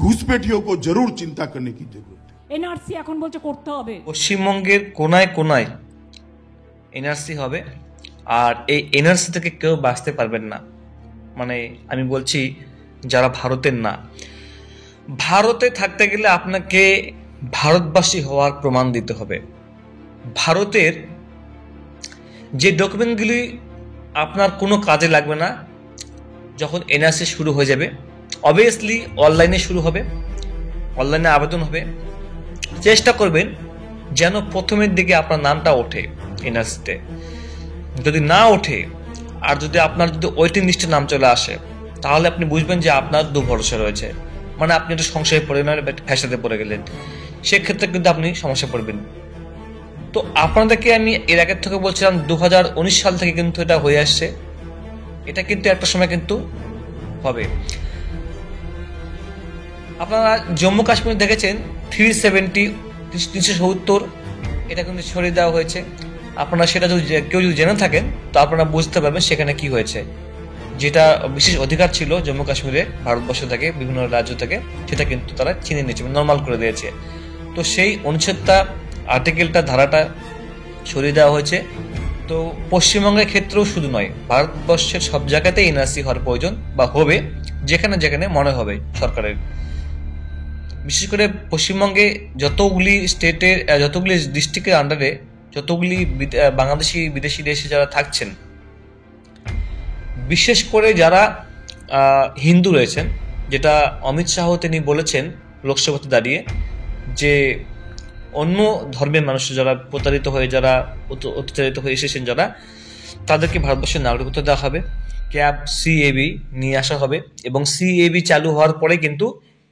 घुसपैठियों को जरूर चिंता करने की जरूरत है। এনআরসি এখন বলছে করতে হবে। পশ্চিমবঙ্গের কোনায় কোনায় এনআরসি হবে, আর এই এনআরসি থেকে কেউ বাঁচতে পারবেন না। মানে আমি বলছি যারা ভারতের না, ভারতে থাকতে গেলে আপনাকে ভারতবাসী হওয়ার প্রমাণ দিতে হবে। ভারতের যে ডকুমেন্টগুলি আপনার কোনো কাজে লাগবে না যখন এনআরসি শুরু হয়ে যাবে, অবভিয়াসলি অনলাইনে শুরু হবে, অনলাইনে আবেদন হবে। চেষ্টা করবেন যেন প্রথমের দিকে আপনার নামটা ওঠে এনআরসিতে। যদি না ওঠে আর যদি আপনার যদি ওয়েটিং লিস্টে নাম চলে আসে, তাহলে আপনি বুঝবেন যে আপনার দুর্ভরসা রয়েছে, মানে আপনি একটা সংশয়ে পড়ে গেলেন, ফ্যাসাদে পড়ে গেলেন, সেক্ষেত্রে কিন্তু আপনি সমস্যা পড়বেন। তো আপনাদেরকে আমি এর আগের থেকে বলছিলাম 2019 সাল থেকে কিন্তু এটা হয়ে আসছে, এটা কিন্তু একটা সময় কিন্তু হবে। আপনারা জম্মু কাশ্মীর দেখেছেন 370 এটা কিন্তু সরিয়ে দেওয়া হয়েছে। আপনারা সেটা যদি কেউ যদি জেনে থাকেন তো আপনারা বুঝতে পারবেন সেখানে কি হয়েছে। যেটা বিশেষ অধিকার ছিল জম্মু কাশ্মীরে ভারতবর্ষ থেকে বিভিন্ন রাজ্য থেকে, সেটা কিন্তু তারা চিনে নিয়েছে, নর্মাল করে দিয়েছে। তো সেই অনুচ্ছেদটা, আর্টিকেলটা, ধারাটা সরিয়ে দেওয়া হয়েছে। তো পশ্চিমবঙ্গের ক্ষেত্রেও শুধু নয়, ভারতবর্ষের সব জায়গাতেই এনআরসি হওয়ার প্রয়োজন বা হবে, যেখানে যেখানে মনে হবে সরকারের। বিশেষ করে পশ্চিমবঙ্গে যতগুলি স্টেটের, যতগুলি ডিস্ট্রিক্টের আন্ডারে যতগুলি বাংলাদেশি বিদেশি দেশে যারা থাকছেন, বিশেষ করে যারা হিন্দু রয়েছেন, যেটা অমিত শাহ তিনি বলেছেন লোকসভাতে দাঁড়িয়ে, যে অন্য ধর্মের মানুষ যারা প্রতারিত হয়ে, যারা অত্যাচারিত হয়ে এসেছেন, যারা তাদেরকে ভারতবর্ষের নাগরিকত্ব দেওয়া হবে, ক্যাব সিএবি নিয়ে আসা হবে, এবং সিএবি চালু হওয়ার পরে কিন্তু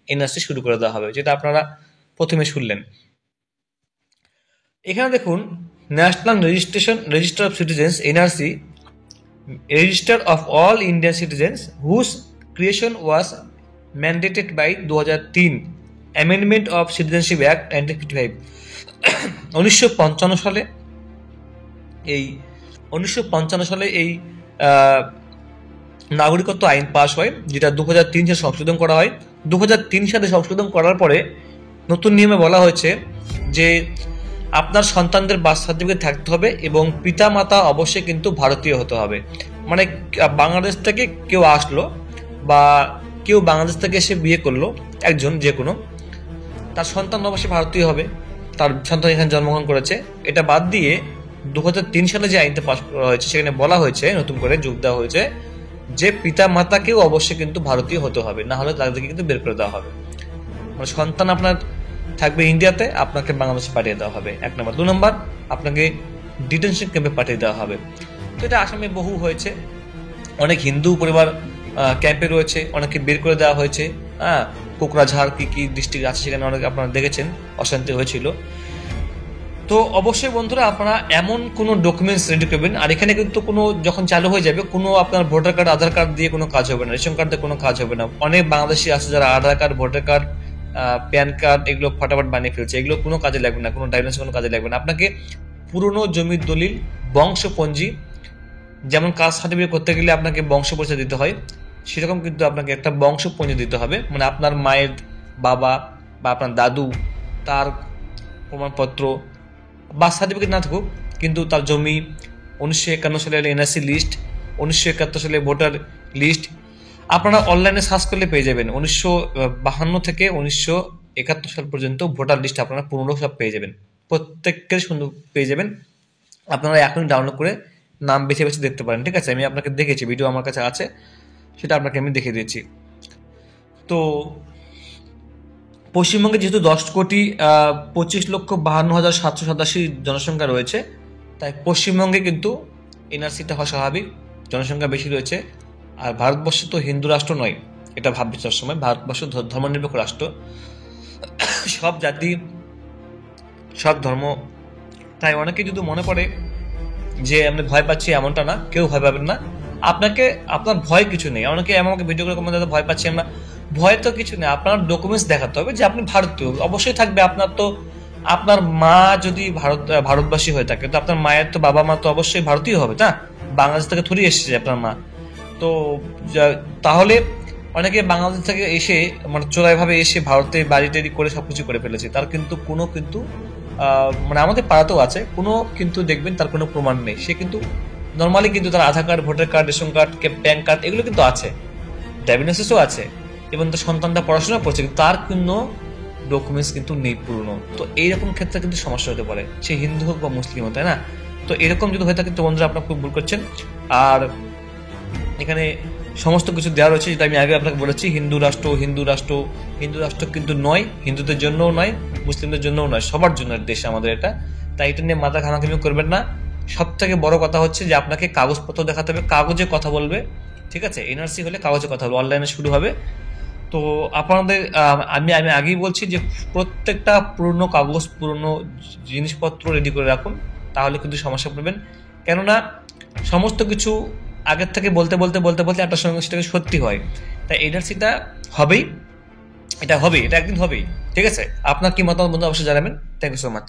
এনআরসি শুরু করে দেওয়া হবে, যেটা আপনারা প্রথমে শুনলেন। এখানে দেখুন, national register of citizens, NRC, register of all Indian citizens whose creation was mandated by 2003 amendment of citizenship act 1955। 1955 সালে এই নাগরিকত্ব আইন পাস হয়, যেটা 2003 সালে সংশোধন করা হয়। 2003 সালে সংশোধন করার পরে নতুন নিয়মে বলা হয়েছে যে আপনার সন্তানদের বার্থ সার্টিফিকেট থাকতে হবে এবং পিতা মাতা অবশ্যই কিন্তু ভারতীয় হতে হবে। মানে বাংলাদেশ থেকে কেউ আসলো বা কেউ বাংলাদেশ থেকে এসে বিয়ে করলো, একজন যে কোনো, তার সন্তান অবশ্যই ভারতীয় হবে, তার সন্তান এখানে জন্মগ্রহণ করেছে। এটা বাদ দিয়ে 2003 সালে যে আইনটা পাস করা হয়েছে সেখানে বলা হয়েছে, নতুন করে যোগ দেওয়া হয়েছে যে পিতা মাতাকেও অবশ্যই কিন্তু ভারতীয় হতে হবে, না হলে তাদেরকে কিন্তু বের করে দেওয়া হবে। মানে সন্তান আপনার থাকবে ইন্ডিয়াতে, আপনাকে বাংলাদেশে পাঠিয়ে দেওয়া হবে, 1 নম্বর। 2 নম্বর, আপনাকে ডিটেনশন ক্যাম্পে পাঠিয়ে দেওয়া হবে। তো এটা আসামে বহু হয়েছে, অনেক হিন্দু পরিবার ক্যাম্পে রয়েছে, অনেকে বের করে দেওয়া হয়েছে। কোকরাঝাড় কি ডিস্ট্রিক্ট আছে সেখানে অনেক আপনারা দেখেছেন অশান্তি হয়েছিল। তো অবশ্যই বন্ধুরা, আপনারা এমন কোনো ডকুমেন্টস রেডি করবেন। আর এখানে কিন্তু কোনো যখন চালু হয়ে যাবে, কোনো আপনার ভোটার কার্ড, আধার কার্ড দিয়ে কোনো কাজ হবে না, রেশন কার্ড দিয়ে কোনো কাজ হবে না। অনেক বাংলাদেশি আছে যারা Aadhaar card, voter card, PAN card এগুলো ফটাফট বানিয়ে ফেলছে, এগুলো কোনো কাজে লাগবে না, কোনো ডাইমেন্স কোনো কাজে লাগবে না। আপনাকে পুরনো জমির দলিল, বংশপঞ্জি, যেমন কাস্ট সার্টিফিকেট করতে গেলে আপনাকে বংশ পরিচয় দিতে হয়, সেরকম কিন্তু আপনাকে একটা বংশপঞ্জি দিতে হবে। মানে আপনার মায়ের বাবা বা আপনার দাদু, তার প্রমাণপত্র, বার্থ সার্টিফিকেট না থাকুক কিন্তু তার জমি, 1951 সালের এনআরসি লিস্ট, 1971 সালে ভোটার লিস্ট আপনারা অনলাইনে সার্চ করলে পেয়ে যাবেন। 1952 থেকে 1971 সাল পর্যন্ত ভোটার লিস্ট আপনারা পুরনো সব পেয়ে যাবেন, প্রত্যেকের সুন্দর পেয়ে যাবেন। আপনারা এখনই ডাউনলোড করে নাম বেছে বেছে দেখতে পারেন, ঠিক আছে? আমি আপনাকে দেখেছি, ভিডিও আমার কাছে আছে, সেটা আপনাকে আমি দেখিয়ে দিয়েছি। তো পশ্চিমবঙ্গে যেহেতু 10,25,52,787 জনসংখ্যা রয়েছে, তাই পশ্চিমবঙ্গে কিন্তু এনআরসিটা হওয়া স্বাভাবিক, জনসংখ্যা বেশি রয়েছে। আর ভারতবর্ষ তো হিন্দু রাষ্ট্র নয়, এটা ভাববে সবসময়, ভারতবর্ষ ধর্মনিরপেক্ষ রাষ্ট্র, সব জাতি, সব ধর্ম। তাই অনেকে যদি মনে পড়ে যে আমরা ভয় পাচ্ছি, এমনটা না, কেউ ভয় পাবেন না। আপনার ভয় কিছু নেই। অনেকে আমাকে ভিডিও করে কমেন্ট ভয় পাচ্ছি আমরা, ভয় তো কিছু নেই। আপনার ডকুমেন্টস দেখাতে হবে যে আপনি ভারতীয়, অবশ্যই থাকবে। আপনার মা যদি ভারতবাসী হয়ে থাকে, তো আপনার মায়ের তো বাবা মা তো অবশ্যই ভারতীয় হবে, তা বাংলাদেশ থেকে থুড়ি এসেছে আপনার মা। তো তাহলে অনেকে বাংলাদেশ থেকে এসে মানে চোরাইভাবে এসে ভারতে বাড়ি টাড়ি করে সবকিছু করে ফেলেছে, তার কিন্তু কোনো কিন্তু মানে আমাদের পাড়াতেও আছে, কোনো কিন্তু দেখবেন তার কোনো প্রমাণ নেই। সে কিন্তু নর্মালি কিন্তু তার Aadhaar card, voter card, ration card, bank card এগুলো কিন্তু আছে, ড্রাইভিং লাইসেন্সও আছে, এবং তার সন্তানটা পড়াশোনা করছে, কিন্তু তার কোনো ডকুমেন্টস কিন্তু নেই পুরনো। তো এইরকম ক্ষেত্রে কিন্তু সমস্যা হতে পারে, সে হিন্দু হোক বা মুসলিম হোক, তাই না? তো এরকম যদি হয়ে থাকে তো বন্ধুরা আপনারা খুব ভুল করছেন। আর এখানে সমস্ত কিছু দেওয়া রয়েছে, যেটা আমি আগে আপনাকে বলেছি, হিন্দু রাষ্ট্র হিন্দু রাষ্ট্র হিন্দু রাষ্ট্র কিন্তু নয়, হিন্দুদের জন্যও নয়, মুসলিমদের জন্যও নয়, সবার জন্য দেশ আমাদের এটা। তাই এটা নিয়ে মাথা ঘামাঘামি করবেন না। সব থেকে বড় কথা হচ্ছে যে আপনাকে কাগজপত্র দেখাতে হবে, কাগজে কথা বলবে, ঠিক আছে? এনআরসি হলে কাগজে কথা বলবে, অনলাইনে শুরু হবে। তো আপনাদের আমি আমি আগেই বলছি যে প্রত্যেকটা পুরনো কাগজ, পুরনো জিনিসপত্র রেডি করে রাখুন, তাহলে কিন্তু সমস্যা পড়বেন। কেননা সমস্ত কিছু আগের থেকে বলতে বলতে বলতে বলতে একটা সঙ্গে সেটাকে সত্যি হয়। তাই এনআরসিটা হবেই, এটা একদিন হবেই, ঠিক আছে? আপনার কি মতামত বন্ধু অবশ্যই জানাবেন। Thank you so much.